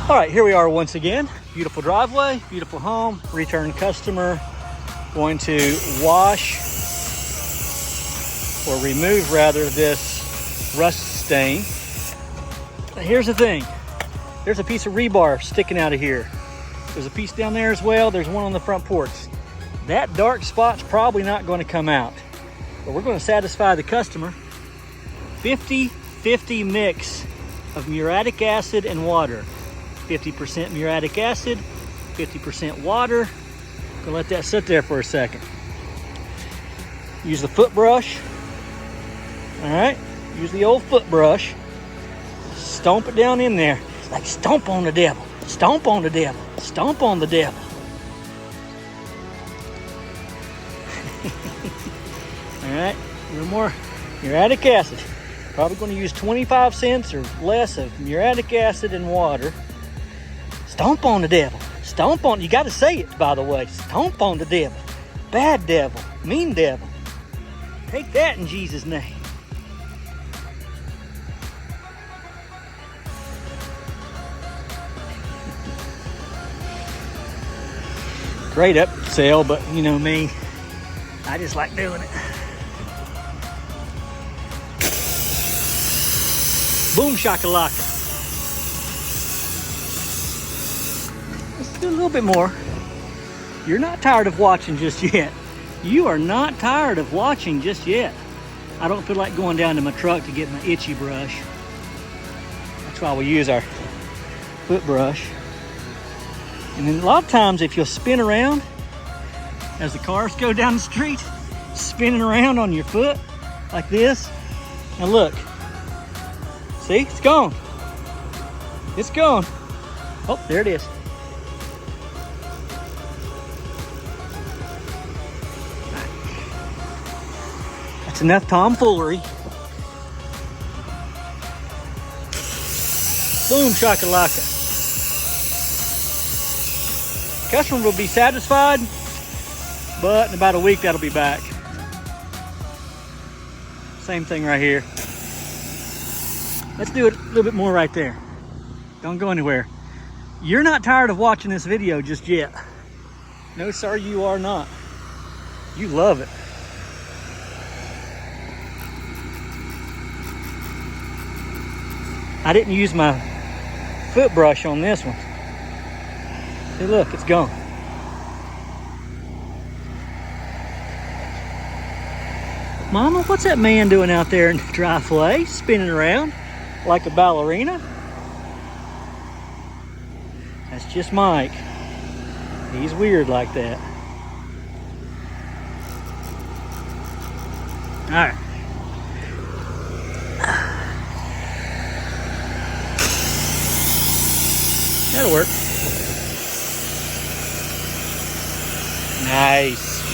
All right, here we are once again. Beautiful driveway, beautiful home, return customer. Going to wash or remove rather this rust stain. Here's the thing. There's a piece of rebar sticking out of here. There's a piece down there as well. There's one on the front porch. That dark spot's probably not going to come out, but we're going to satisfy the customer. 50-50 mix of muriatic acid and water. 50% muriatic acid, 50% water. Gonna let that sit there for a second. Use the foot brush. All right, use the old foot brush. Stomp it down in there. Like stomp on the devil, stomp on the devil, stomp on the devil. All right, a little more muriatic acid. Probably going to use 25 cents or less of muriatic acid and water. Stomp on the devil. Stomp on, you got to say it, by the way. Stomp on the devil. Bad devil. Mean devil. Take that in Jesus' name. Great upsell, but you know me. I just like doing it. Boom shakalaka. Let's do a little bit more. You're not tired of watching just yet. You are not tired of watching just yet. I don't feel like going down to my truck to get my itchy brush. That's why we use our foot brush. And then a lot of times if you'll spin around as the cars go down the street, spinning around on your foot like this. Now look, see, it's gone. It's gone. Oh, there it is. That's enough tomfoolery. Boom shakalaka. Customer will be satisfied, but in about a week that'll be back. Same thing right here. Let's do it a little bit more right there. Don't go anywhere. You're not tired of watching this video just yet. No, sir, you are not. You love it. I didn't use my foot brush on this one. See, look, it's gone. Mama, what's that man doing out there in the driveway, spinning around like a ballerina? That's just Mike. He's weird like that. All right. That'll work. Nice.